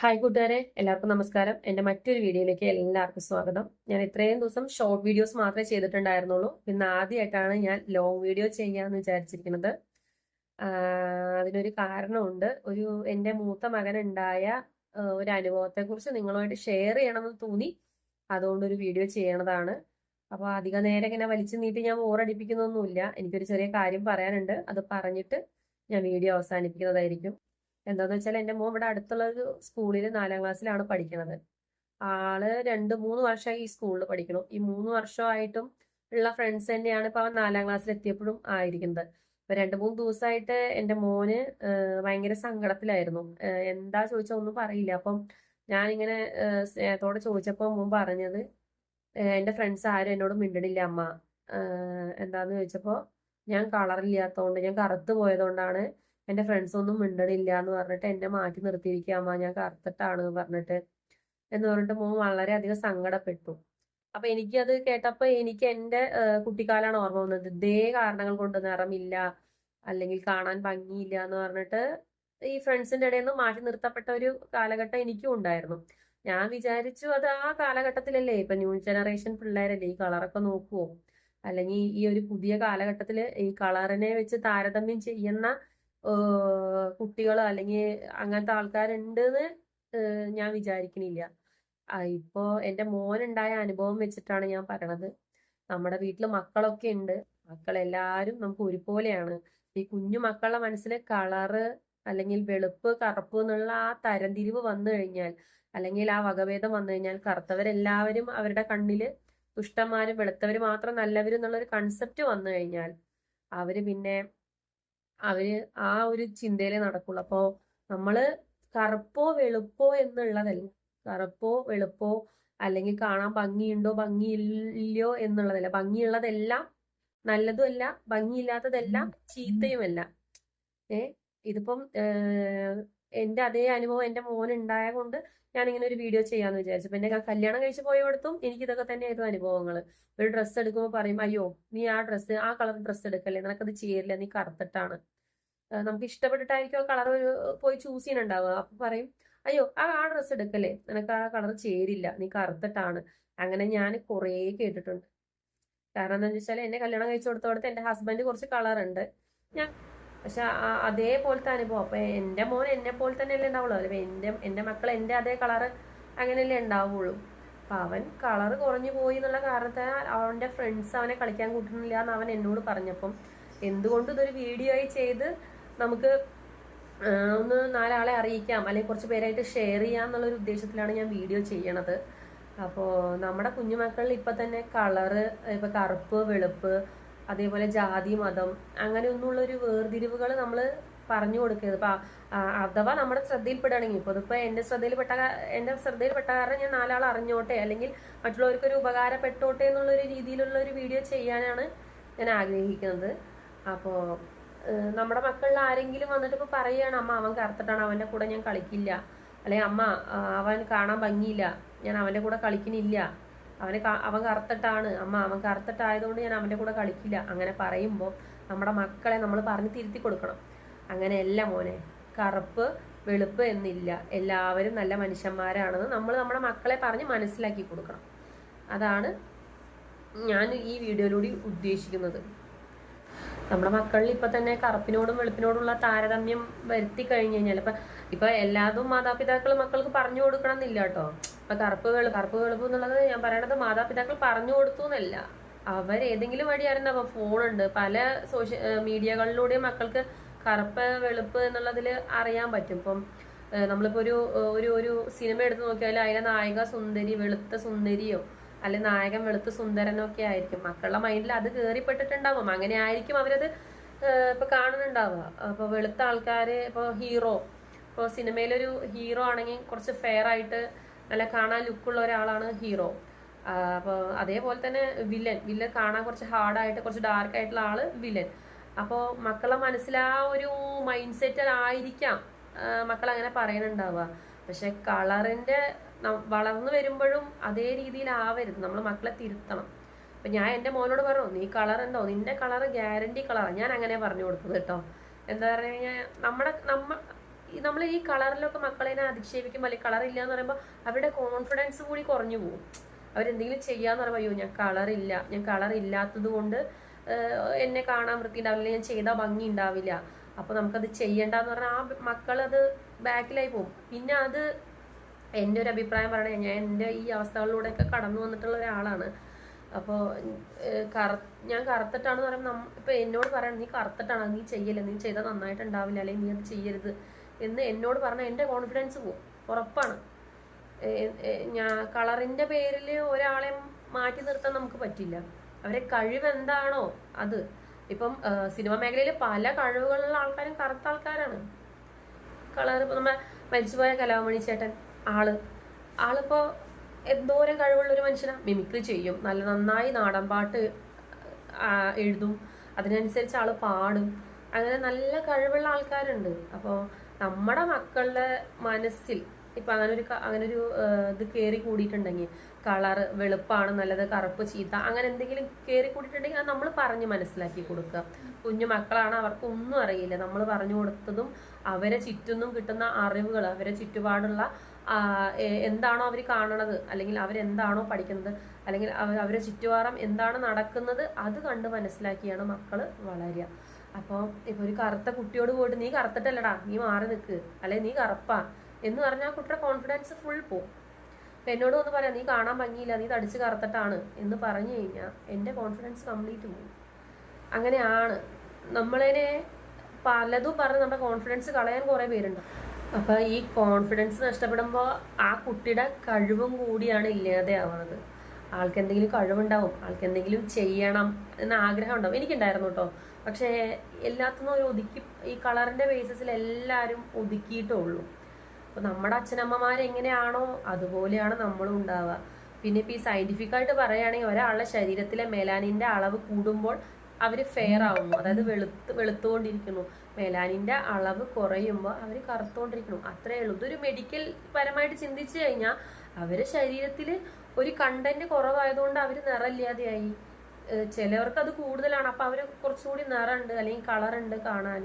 Hi കൂട്ടുകാരെ, എല്ലാവർക്കും നമസ്കാരം. എൻ്റെ മറ്റൊരു വീഡിയോയിലേക്ക് എല്ലാവർക്കും സ്വാഗതം. ഞാൻ ഇത്രയും ദിവസം ഷോർട്ട് വീഡിയോസ് മാത്രമേ ചെയ്തിട്ടുണ്ടായിരുന്നുള്ളൂ. ഇന്ന് ആദ്യമായിട്ടാണ് ഞാൻ ലോങ് വീഡിയോ ചെയ്യാമെന്ന് വിചാരിച്ചിരിക്കുന്നത്. അതിനൊരു കാരണമുണ്ട്. എൻ്റെ മൂത്ത മകനുണ്ടായ ഒരു അനുഭവത്തെക്കുറിച്ച് നിങ്ങളുമായിട്ട് ഷെയർ ചെയ്യണമെന്ന് തോന്നി. അതുകൊണ്ടൊരു വീഡിയോ ചെയ്യണതാണ്. അപ്പോൾ അധിക നേരം ഇങ്ങനെ വലിച്ചു നീട്ടി ഞാൻ ബോറടിപ്പിക്കുന്നൊന്നുമില്ല. എനിക്കൊരു ചെറിയ കാര്യം പറയാനുണ്ട്. അത് പറഞ്ഞിട്ട് ഞാൻ വീഡിയോ അവസാനിപ്പിക്കുന്നതായിരിക്കും. എന്താന്ന് വെച്ചാൽ എൻ്റെ മോൻ ഇവിടെ അടുത്തുള്ള ഒരു സ്കൂളിൽ 4ാം ക്ലാസ്സിലാണ് പഠിക്കുന്നത്. ആള് 2-3 വർഷമായി ഈ സ്കൂളിൽ പഠിക്കണം. ഈ 3 വർഷമായിട്ടും ഉള്ള ഫ്രണ്ട്സ് തന്നെയാണ് ഇപ്പൊ അവൻ 4ാം ക്ലാസ്സിൽ എത്തിയപ്പോഴും ആയിരിക്കുന്നത്. ഇപ്പൊ 2-3 ദിവസമായിട്ട് എൻ്റെ മോന് ഭയങ്കര സങ്കടത്തിലായിരുന്നു. എന്താ ചോദിച്ചാൽ ഒന്നും പറയില്ല. അപ്പം ഞാനിങ്ങനെ സ്നേഹത്തോടെ ചോദിച്ചപ്പോൾ മോൻ പറഞ്ഞത്, എൻ്റെ ഫ്രണ്ട്സ് ആരും എന്നോട് മിണ്ടണില്ല അമ്മ. എന്താന്ന് ചോദിച്ചപ്പോൾ ഞാൻ കളറില്ലാത്തതുകൊണ്ട്, ഞാൻ കറുത്ത് പോയതുകൊണ്ടാണ് എൻ്റെ ഫ്രണ്ട്സ് ഒന്നും മിണ്ടണില്ല എന്ന് പറഞ്ഞിട്ട് എന്നെ മാറ്റി നിർത്തിയിരിക്കുക അമ്മ, ഞാൻ കറുത്തിട്ടാണ് എന്ന് പറഞ്ഞിട്ട് മോൻ വളരെയധികം സങ്കടപ്പെട്ടു. അപ്പൊ എനിക്കത് കേട്ടപ്പോ എനിക്ക് എൻ്റെ കുട്ടിക്കാലാണ് ഓർമ്മ വന്നത്. ഇതേ കാരണങ്ങൾ കൊണ്ട്, നിറമില്ല അല്ലെങ്കിൽ കാണാൻ ഭംഗിയില്ല എന്ന് പറഞ്ഞിട്ട് ഈ ഫ്രണ്ട്സിന്റെ ഇടയിൽ നിന്ന് മാറ്റി നിർത്തപ്പെട്ട ഒരു കാലഘട്ടം എനിക്കും ഉണ്ടായിരുന്നു. ഞാൻ വിചാരിച്ചു അത് ആ കാലഘട്ടത്തിലല്ലേ, ഇപ്പൊ ന്യൂ ജനറേഷൻ പിള്ളേരല്ലേ, ഈ കളറൊക്കെ നോക്കുവോ, അല്ലെങ്കിൽ ഈ ഒരു പുതിയ കാലഘട്ടത്തിൽ ഈ കളറിനെ വെച്ച് താരതമ്യം ചെയ്യുന്ന കുട്ടികൾ അല്ലെങ്കിൽ അങ്ങനത്തെ ആൾക്കാരുണ്ടെന്ന് ഞാൻ വിചാരിക്കണില്ല. ഇപ്പോ എൻ്റെ മോനുണ്ടായ അനുഭവം വെച്ചിട്ടാണ് ഞാൻ പറയണത്. നമ്മുടെ വീട്ടിൽ മക്കളൊക്കെ ഉണ്ട്. മക്കളെല്ലാരും നമുക്ക് ഒരുപോലെയാണ്. ഈ കുഞ്ഞു മക്കളുടെ മനസ്സിൽ കളറ് അല്ലെങ്കിൽ വെളുപ്പ് കറുപ്പ് എന്നുള്ള ആ തരംതിരിവ് വന്നു കഴിഞ്ഞാൽ, അല്ലെങ്കിൽ ആ വകഭേദം വന്നു കഴിഞ്ഞാൽ, കറുത്തവരെല്ലാവരും അവരുടെ കണ്ണില് ദുഷ്ടന്മാരും വെളുത്തവര് മാത്രം നല്ലവരും എന്നുള്ളൊരു കൺസെപ്റ്റ് വന്നു കഴിഞ്ഞാൽ അവര് ആ ഒരു ചിന്തയിലേ നടക്കുള്ളൂ. അപ്പോ നമ്മള് കറുപ്പോ വെളുപ്പോ എന്നുള്ളതല്ല, കറുപ്പോ വെളുപ്പോ അല്ലെങ്കിൽ കാണാൻ ഭംഗിയുണ്ടോ ഭംഗിയില്ലയോ എന്നുള്ളതല്ല, ഭംഗിയുള്ളതെല്ലാം നല്ലതുമല്ല, ഭംഗിയില്ലാത്തതെല്ലാം ചീത്തയുമല്ല. ഇതിപ്പം എൻ്റെ അതേ അനുഭവം എൻ്റെ മോൻ ഉണ്ടായ കൊണ്ട് ഞാനിങ്ങനെ ഒരു വീഡിയോ ചെയ്യാന്ന് വിചാരിച്ചു. പിന്നെ ഞാൻ കല്യാണം കഴിച്ച് പോയടുത്തും എനിക്ക് ഇതൊക്കെ തന്നെയായിരുന്നു അനുഭവങ്ങൾ. ഒരു ഡ്രസ്സ് എടുക്കുമ്പോൾ പറയും, അയ്യോ നീ ആ കളർ ഡ്രസ്സ് എടുക്കല്ലേ, നിനക്കത് ചേരില്ല, നീ കറുത്തിട്ടാണ്. നമുക്ക് ഇഷ്ടപ്പെട്ടിട്ടായിരിക്കും ആ കളർ പോയി ചൂസ് ചെയ്യണുണ്ടാവുക. അപ്പൊ പറയും, അയ്യോ ആ ഡ്രസ്സ് എടുക്കല്ലേ, നിനക്ക് ആ കളർ ചേരില്ല, നീ കറുത്തിട്ടാണ്. അങ്ങനെ ഞാൻ കുറേ കേട്ടിട്ടുണ്ട്. കാരണം എന്താണെന്ന് വെച്ചാൽ എന്നെ കല്യാണം കഴിച്ചു കൊടുത്തോടത്ത് എൻ്റെ ഹസ്ബൻഡ് കുറച്ച് കളറുണ്ട്, ഞാൻ പക്ഷെ അതേപോലത്തെ അനുഭവം. അപ്പൊ എൻ്റെ മോൻ എന്നെ പോലെ തന്നെയല്ലേ ഉണ്ടാവുള്ളൂ. അല്ലെ എൻ്റെ മക്കൾ എൻ്റെ അതേ കളറ് അങ്ങനെയല്ലേ ഉണ്ടാവുള്ളൂ. അപ്പൊ അവൻ കളറ് കുറഞ്ഞു പോയി എന്നുള്ള കാരണത്താൽ അവന്റെ ഫ്രണ്ട്സ് അവനെ കളിക്കാൻ കൂട്ടുന്നില്ല എന്ന് അവൻ എന്നോട് പറഞ്ഞപ്പം, എന്തുകൊണ്ട് ഇതൊരു വീഡിയോ ആയി ചെയ്ത് നമുക്ക് ഒന്ന് 4 ആളെ അറിയിക്കാം, അല്ലെങ്കിൽ കുറച്ച് പേരായിട്ട് ഷെയർ ചെയ്യാം എന്നുള്ളൊരു ഉദ്ദേശത്തിലാണ് ഞാൻ വീഡിയോ ചെയ്യണത്. അപ്പോൾ നമ്മുടെ കുഞ്ഞുമക്കളിൽ ഇപ്പൊ തന്നെ കളറ്, ഇപ്പൊ കറുപ്പ് വെളുപ്പ്, അതേപോലെ ജാതി മതം അങ്ങനെയൊന്നുള്ള ഒരു വേർതിരിവുകൾ നമ്മൾ പറഞ്ഞു കൊടുക്കരുത്. ഇപ്പൊ അഥവാ നമ്മുടെ ശ്രദ്ധയിൽപ്പെടുകയാണെങ്കിൽ, ഇതിപ്പോ എൻ്റെ ശ്രദ്ധയിൽപ്പെട്ട കാരണം ഞാൻ 4 ആൾ അറിഞ്ഞോട്ടെ, അല്ലെങ്കിൽ മറ്റുള്ളവർക്കൊരു ഉപകാരപ്പെട്ടോട്ടെ എന്നുള്ള രീതിയിലുള്ള ഒരു വീഡിയോ ചെയ്യാനാണ് ഞാൻ ആഗ്രഹിക്കുന്നത്. അപ്പോൾ നമ്മുടെ മക്കളിൽ ആരെങ്കിലും വന്നിട്ട് ഇപ്പൊ പറയുകയാണ്, അമ്മ അവൻ കറുത്തിട്ടാണ്, അവന്റെ കൂടെ ഞാൻ കളിക്കില്ല, അല്ലെ അമ്മ അവൻ കാണാൻ ഭംഗിയില്ല, ഞാൻ അവന്റെ കൂടെ കളിക്കണില്ല, അവൻ കറുത്തിട്ടാണ് അമ്മ, അവൻ കറുത്തിട്ടായതുകൊണ്ട് ഞാൻ അവന്റെ കൂടെ കളിക്കില്ല, അങ്ങനെ പറയുമ്പോൾ നമ്മുടെ മക്കളെ നമ്മൾ പറഞ്ഞ് തിരുത്തി കൊടുക്കണം. അങ്ങനെയല്ല മോനെ, കറുപ്പ് വെളുപ്പ് എന്നില്ല, എല്ലാവരും നല്ല മനുഷ്യന്മാരാണെന്ന് നമ്മൾ നമ്മുടെ മക്കളെ പറഞ്ഞ് മനസ്സിലാക്കി കൊടുക്കണം. അതാണ് ഞാൻ ഈ വീഡിയോയിലൂടെ ഉദ്ദേശിക്കുന്നത്. നമ്മുടെ മക്കളിൽ ഇപ്പൊ തന്നെ കറുപ്പിനോടും വെളുപ്പിനോടുള്ള താരതമ്യം വരുത്തി കഴിഞ്ഞു കഴിഞ്ഞാൽ, ഇപ്പൊ എല്ലാതും മാതാപിതാക്കൾ മക്കൾക്ക് പറഞ്ഞു കൊടുക്കണം എന്നില്ല കേട്ടോ. ഇപ്പൊ കറുപ്പ് വെളുപ്പ് എന്നുള്ളത് ഞാൻ പറയണത് മാതാപിതാക്കൾ പറഞ്ഞു കൊടുത്തു എന്നല്ല, അവരേതെങ്കിലും വഴി അറിയുന്ന ഫോണുണ്ട്, പല മീഡിയകളിലൂടെയും മക്കൾക്ക് കറുപ്പ് വെളുപ്പ് എന്നുള്ളതിൽ അറിയാൻ പറ്റും. ഇപ്പം നമ്മളിപ്പോ ഒരു സിനിമ എടുത്ത് നോക്കിയാൽ അതിലെ നായിക സുന്ദരി വെളുത്ത സുന്ദരിയോ അല്ലെ നായകൻ വെളുത്ത സുന്ദരനൊക്കെ ആയിരിക്കും. മക്കളുടെ മൈൻഡിൽ അത് കയറിപ്പെട്ടിട്ടുണ്ടാവും. അങ്ങനെ ആയിരിക്കും അവരത് ഇപ്പൊ കാണുന്നുണ്ടാവുക. അപ്പൊ വെളുത്ത ആൾക്കാര്, ഇപ്പൊ ഇപ്പൊ സിനിമയിലൊരു ഹീറോ ആണെങ്കിൽ കുറച്ച് ഫെയർ ആയിട്ട് നല്ല കാണാൻ ലുക്കുള്ള ഒരാളാണ് ഹീറോ. അപ്പൊ അതേപോലെ തന്നെ വില്ലൻ കാണാൻ കുറച്ച് ഹാർഡായിട്ട് കുറച്ച് ഡാർക്ക് ആയിട്ടുള്ള ആള് വില്ലൻ. അപ്പോൾ മക്കളെ മനസ്സിൽ ആ ഒരു മൈൻഡ് സെറ്റ് ആയിരിക്കാം മക്കൾ അങ്ങനെ പറയുന്നുണ്ടാവുക. പക്ഷെ കളറിന്റെ വളർന്നു വരുമ്പോഴും അതേ രീതിയിലാവരുത്, നമ്മൾ മക്കളെ തിരുത്തണം. അപ്പൊ ഞാൻ എൻ്റെ മോനോട് പറഞ്ഞു, നീ കളർ ഉണ്ടോ, നിന്റെ കളർ ഗ്യാരണ്ടി കളറാണ്, ഞാൻ അങ്ങനെ പറഞ്ഞു കൊടുത്തത് കേട്ടോ. എന്താ പറഞ്ഞു കഴിഞ്ഞാൽ നമ്മൾ ഈ കളറിലൊക്കെ മക്കളെ അധിക്ഷേപിക്കുമ്പോൾ അല്ലെങ്കിൽ കളർ ഇല്ല എന്ന് പറയുമ്പോൾ അവരുടെ കോൺഫിഡൻസ് കൂടി കുറഞ്ഞു പോകും. അവരെന്തെങ്കിലും ചെയ്യാന്ന് പറയുമ്പോൾ അയ്യോ ഞാൻ കളർ ഇല്ലാത്തത് കൊണ്ട് എന്നെ കാണാൻ വൃത്തി ഉണ്ടാവില്ല, ഞാൻ ചെയ്താൽ ഭംഗി ഉണ്ടാവില്ല, അപ്പൊ നമുക്കത് ചെയ്യണ്ടെന്ന് പറഞ്ഞാൽ ആ മക്കളത് ബാക്കിലായി പോകും. പിന്നെ അത് എൻ്റെ ഒരു അഭിപ്രായം പറയണേ, ഞാൻ എൻ്റെ ഈ അവസ്ഥകളിലൂടെയൊക്കെ കടന്നു വന്നിട്ടുള്ള ഒരാളാണ്. അപ്പോൾ ഞാൻ കറുത്തിട്ടാണെന്ന് പറയുമ്പോൾ ഇപ്പൊ എന്നോട് പറയണം നീ കറുത്തിട്ടാണ്, നീ ചെയ്യല്ലേ, നീ ചെയ്താൽ നന്നായിട്ടുണ്ടാവില്ല, അല്ലെങ്കിൽ നീ അത് ചെയ്യരുത് എന്ന് എന്നോട് പറഞ്ഞാൽ എൻ്റെ കോൺഫിഡൻസ് പോകും, ഉറപ്പാണ്. ഞാൻ കളറിന്റെ പേരിൽ ഒരാളെ മാറ്റി നിർത്താൻ നമുക്ക് പറ്റില്ല. അവരെ കഴിവ് എന്താണോ അത്. ഇപ്പം സിനിമ മേഖലയിൽ പല കഴിവുകളുള്ള ആൾക്കാരും കറുത്ത ആൾക്കാരാണ്. കളർ ഇപ്പൊ നമ്മുടെ മരിച്ചുപോയ കലാമണി ചേട്ടൻ ആളിപ്പോ എന്തോരം കഴിവുള്ള ഒരു മനുഷ്യനാണ്. മിമിക്രി ചെയ്യും, നന്നായി നാടൻ പാട്ട് എഴുതും, അതിനനുസരിച്ച് ആള് പാടും, അങ്ങനെ നല്ല കഴിവുള്ള ആൾക്കാരുണ്ട്. അപ്പോൾ നമ്മുടെ മക്കളുടെ മനസ്സിൽ ഇപ്പൊ അങ്ങനൊരു ഇത് കയറി കൂടിയിട്ടുണ്ടെങ്കിൽ, കളറ് വെളുപ്പാണ് നല്ലത്, കറുപ്പ് ചീത്ത, അങ്ങനെ എന്തെങ്കിലും കയറി കൂടിയിട്ടുണ്ടെങ്കിൽ അത് നമ്മൾ പറഞ്ഞ് മനസ്സിലാക്കി കൊടുക്കുക. കുഞ്ഞു മക്കളാണ്, അവർക്ക് ഒന്നും അറിയില്ല. നമ്മൾ പറഞ്ഞു കൊടുത്തതും അവരെ ചുറ്റുന്നും കിട്ടുന്ന അറിവുകൾ, അവരെ ചുറ്റുപാടുള്ള എന്താണോ അവർ കാണണത്, അല്ലെങ്കിൽ അവരെന്താണോ പഠിക്കുന്നത്, അല്ലെങ്കിൽ അവരെ ചുറ്റുപാടും എന്താണ് നടക്കുന്നത്, അത് കണ്ട് മനസ്സിലാക്കിയാണ് മക്കള് വളരുക. അപ്പോൾ ഇപ്പൊ ഒരു കറുത്ത കുട്ടിയോട് പോയിട്ട് നീ കറുത്തിട്ടല്ലടാ, നീ മാറി നിൽക്ക്, അല്ലെങ്കിൽ നീ കറുപ്പാ എന്ന് പറഞ്ഞാൽ കുട്ടിയുടെ കോൺഫിഡൻസ് ഫുൾ പോകും. അപ്പൊ എന്നോട് ഒന്ന് പറയാം നീ കാണാൻ ഭംഗിയില്ല, നീ തടിച്ച് കറുത്തിട്ടാണ് എന്ന് പറഞ്ഞു കഴിഞ്ഞാൽ എൻ്റെ കോൺഫിഡൻസ് കംപ്ലീറ്റ് പോകും. അങ്ങനെയാണ് നമ്മളതിനെ പലതും പറഞ്ഞ് നമ്മുടെ കോൺഫിഡൻസ് കളയാൻ കുറേ പേരുണ്ട്. അപ്പൊ ഈ കോൺഫിഡൻസ് നഷ്ടപ്പെടുമ്പോൾ ആ കുട്ടിയുടെ കഴിവും കൂടിയാണ് ഇല്ലാതെ ആവുന്നത്. ആൾക്ക് എന്തെങ്കിലും കഴിവുണ്ടാവും, ആൾക്ക് എന്തെങ്കിലും ചെയ്യണം എന്ന ആഗ്രഹം ഉണ്ടാവും. എനിക്കുണ്ടായിരുന്നു കേട്ടോ. പക്ഷേ എല്ലാത്തിനും ഒരു ഈ കളറിന്റെ ബേസിസിൽ എല്ലാവരും ഒതുക്കിയിട്ടേ ഉള്ളൂ. അപ്പൊ നമ്മുടെ അച്ഛനമ്മമാരെങ്ങനെയാണോ അതുപോലെയാണ് നമ്മളും ഉണ്ടാവുക. പിന്നെ ഇപ്പൊ ഈ സയന്റിഫിക് ആയിട്ട് പറയുകയാണെങ്കിൽ ഒരാളുടെ ശരീരത്തിലെ മെലാനിന്റെ അളവ് കൂടുമ്പോൾ അവര് ഫെയർ ആവുന്നു, അതായത് വെളുത്തുകൊണ്ടിരിക്കുന്നു. മെലാനിന്റെ അളവ് കുറയുമ്പോൾ അവര് കറുത്തുകൊണ്ടിരിക്കുന്നു, അത്രേ ഉള്ളൂ. ഇതൊരു മെഡിക്കൽ പരമായിട്ട് ചിന്തിച്ചു കഴിഞ്ഞാൽ അവരുടെ ശരീരത്തിൽ ഒരു കണ്ടന്റ് കുറവായതുകൊണ്ട് അവര് നിറമില്ലാതെയായി. ചിലവർക്ക് അത് കൂടുതലാണ്, അപ്പൊ അവര് കുറച്ചുകൂടി നിറമുണ്ട് അല്ലെങ്കിൽ കളറുണ്ട് കാണാൻ,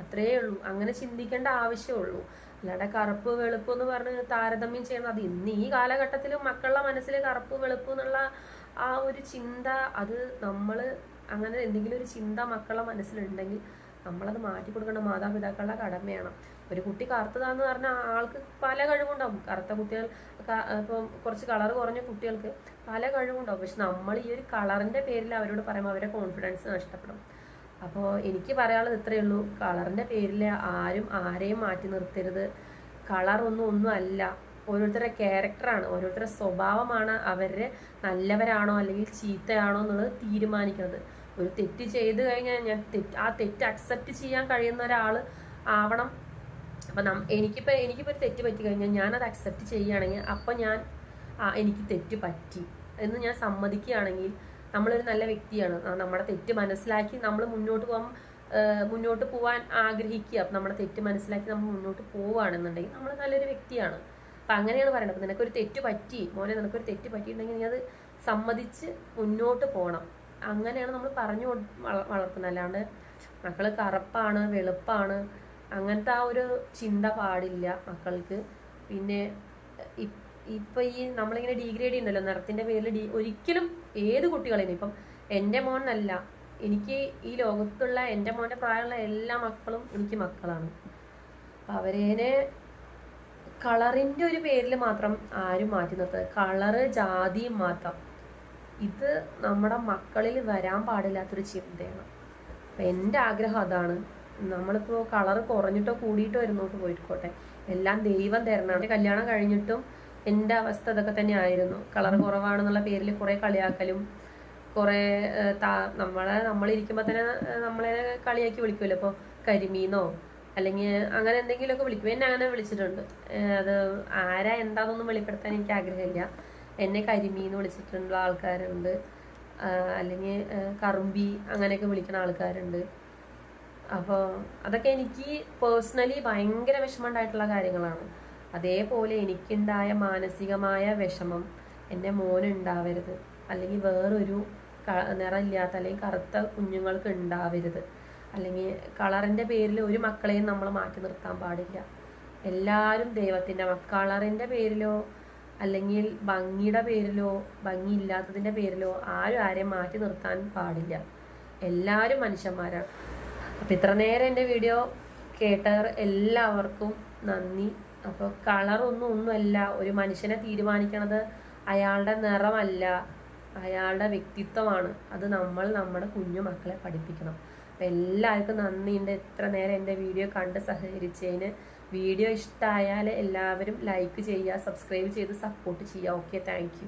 അത്രേ ഉള്ളൂ. അങ്ങനെ ചിന്തിക്കേണ്ട ആവശ്യമുള്ളൂ. അല്ലാതെ കറുപ്പ് വെളുപ്പ് എന്ന് പറഞ്ഞ് താരതമ്യം ചെയ്യുന്നത്, അത് ഇന്ന് ഈ കാലഘട്ടത്തിലും മക്കളുടെ മനസ്സിൽ കറുപ്പ് വെളുപ്പ് എന്നുള്ള ആ ഒരു ചിന്ത, അത് നമ്മള് അങ്ങനെ എന്തെങ്കിലും ഒരു ചിന്ത മക്കളുടെ മനസ്സിലുണ്ടെങ്കിൽ നമ്മളത് മാറ്റി കൊടുക്കേണ്ട മാതാപിതാക്കളുടെ കടമയാണ്. ഒരു കുട്ടി കറുത്തതാന്ന് പറഞ്ഞാൽ ആൾക്ക് പല കഴിവുണ്ടാവും. കറുത്ത കുട്ടികൾ ഇപ്പം കുറച്ച് കളർ കുറഞ്ഞ കുട്ടികൾക്ക് പല കഴിവുണ്ടാവും. പക്ഷെ നമ്മൾ ഈ ഒരു കളറിന്റെ പേരിൽ അവരോട് പറയുമ്പോൾ അവരുടെ കോൺഫിഡൻസ് നഷ്ടപ്പെടും. അപ്പോൾ എനിക്ക് പറയാനുള്ളത് ഇത്രയേ ഉള്ളൂ, കളറിന്റെ പേരിൽ ആരും ആരെയും മാറ്റി നിർത്തരുത്. കളർ ഒന്നും അല്ല, ഓരോരുത്തരുടെ ക്യാരക്ടറാണ്, ഓരോരുത്തരുടെ സ്വഭാവമാണ് അവരുടെ നല്ലവരാണോ അല്ലെങ്കിൽ ചീത്തയാണോ എന്നുള്ളത് തീരുമാനിക്കുന്നത്. ഒരു തെറ്റ് ചെയ്ത് കഴിഞ്ഞാൽ ആ തെറ്റ് അക്സെപ്റ്റ് ചെയ്യാൻ കഴിയുന്ന ഒരാൾ ആവണം. അപ്പം എനിക്കിപ്പോൾ ഒരു തെറ്റ് പറ്റി കഴിഞ്ഞാൽ ഞാനത് അക്സെപ്റ്റ് ചെയ്യുകയാണെങ്കിൽ അപ്പം എനിക്ക് തെറ്റ് പറ്റി എന്ന് ഞാൻ സമ്മതിക്കുകയാണെങ്കിൽ നമ്മളൊരു നല്ല വ്യക്തിയാണ്. നമ്മുടെ തെറ്റ് മനസ്സിലാക്കി നമ്മൾ മുന്നോട്ട് പോകാൻ ആഗ്രഹിക്കുക. അപ്പം നമ്മുടെ തെറ്റ് മനസ്സിലാക്കി നമ്മൾ മുന്നോട്ട് പോവുകയാണെന്നുണ്ടെങ്കിൽ നമ്മൾ നല്ലൊരു വ്യക്തിയാണ്. അപ്പം അങ്ങനെയാണ് പറയുന്നത്. അപ്പം നിനക്കൊരു തെറ്റ് പറ്റി മോനെ, നിനക്കൊരു തെറ്റ് പറ്റിയിട്ടുണ്ടെങ്കിൽ നീ അത് സമ്മതിച്ച് മുന്നോട്ട് പോകണം. അങ്ങനെയാണ് നമ്മൾ പറഞ്ഞു വളർത്തുന്നത്. അല്ലാണ്ട് മക്കൾ കറുപ്പാണ് വെളുപ്പാണ് അങ്ങനത്തെ ആ ഒരു ചിന്ത പാടില്ല മക്കൾക്ക്. പിന്നെ ഇപ്പൊ ഈ നമ്മളിങ്ങനെ ഡീഗ്രേഡ് ചെയ്യുന്നല്ലോ നിറത്തിന്റെ പേരിൽ. ഒരിക്കലും ഏത് കുട്ടികളെയും, ഇപ്പം എൻ്റെ മോനല്ല, എനിക്ക് ഈ ലോകത്തുള്ള എൻ്റെ മോൻ്റെ പ്രായമുള്ള എല്ലാ മക്കളും എനിക്ക് മക്കളാണ്. അപ്പം അവരേനെ കളറിന്റെ ഒരു പേരിൽ മാത്രം ആരും മാറ്റി നിർത്തുക. കളറ് ജാതിയും മാത്രം, ഇത് നമ്മുടെ മക്കളിൽ വരാൻ പാടില്ലാത്തൊരു ചിന്തയാണ്. അപ്പം എൻ്റെ ആഗ്രഹം അതാണ്. നമ്മളിപ്പോൾ കളറ് കുറഞ്ഞിട്ടോ കൂടിയിട്ടോ ഇരുന്നോട്ട് പോയിക്കോട്ടെ, എല്ലാം ദൈവം തരണമാണ്. കല്യാണം കഴിഞ്ഞിട്ടും എൻ്റെ അവസ്ഥ ഇതൊക്കെ തന്നെ ആയിരുന്നു. കളർ കുറവാണെന്നുള്ള പേരിൽ കുറേ കളിയാക്കലും കുറേ നമ്മളിരിക്കുമ്പോൾ തന്നെ നമ്മളെ കളിയാക്കി വിളിക്കുമല്ലോ. ഇപ്പോൾ കരിമീനോ അല്ലെങ്കിൽ അങ്ങനെ എന്തെങ്കിലുമൊക്കെ വിളിക്കും. എന്നെ അങ്ങനെ വിളിച്ചിട്ടുണ്ട്. അത് ആരാ എന്താണെന്നൊന്നും വെളിപ്പെടുത്താൻ എനിക്ക് ആഗ്രഹമില്ല. എന്നെ കരിമീന്ന് വിളിച്ചിട്ടുള്ള ആൾക്കാരുണ്ട്, അല്ലെങ്കിൽ കറുമ്പി അങ്ങനെയൊക്കെ വിളിക്കുന്ന ആൾക്കാരുണ്ട്. അപ്പോൾ അതൊക്കെ എനിക്ക് പേഴ്സണലി ഭയങ്കര വിഷമം ഉണ്ടായിട്ടുള്ള കാര്യങ്ങളാണ്. അതേപോലെ എനിക്കുണ്ടായ മാനസികമായ വിഷമം എൻ്റെ മോനുണ്ടാവരുത്, അല്ലെങ്കിൽ വേറൊരു നിറമില്ലാത്ത അല്ലെങ്കിൽ കറുത്ത കുഞ്ഞുങ്ങൾക്ക് ഉണ്ടാവരുത്. അല്ലെങ്കിൽ കളറിൻ്റെ പേരിൽ ഒരു മക്കളെയും നമ്മൾ മാറ്റി നിർത്താൻ പാടില്ല. എല്ലാവരും ദൈവത്തിൻ്റെ കളറിൻ്റെ പേരിലോ അല്ലെങ്കിൽ ഭംഗിയുടെ പേരിലോ ഭംഗിയില്ലാത്തതിൻ്റെ പേരിലോ ആരെയും മാറ്റി നിർത്താൻ പാടില്ല. എല്ലാവരും മനുഷ്യന്മാരാണ്. അപ്പം ഇത്ര നേരം എൻ്റെ വീഡിയോ കേട്ടവർ എല്ലാവർക്കും നന്ദി. അപ്പോൾ ഒന്നുമല്ല, ഒരു മനുഷ്യനെ തീരുമാനിക്കണത് അയാളുടെ നിറമല്ല, അയാളുടെ വ്യക്തിത്വമാണ്. അത് നമ്മൾ നമ്മുടെ കുഞ്ഞു മക്കളെ പഠിപ്പിക്കണം. അപ്പം എല്ലാവർക്കും നന്ദിയുണ്ട് ഇത്ര നേരം എൻ്റെ വീഡിയോ കണ്ട് സഹകരിച്ചതിന്. വീഡിയോ ഇഷ്ടമായാൽ എല്ലാവരും ലൈക്ക് ചെയ്യുക, സബ്സ്ക്രൈബ് ചെയ്ത് സപ്പോർട്ട് ചെയ്യുക. Okay, thank you.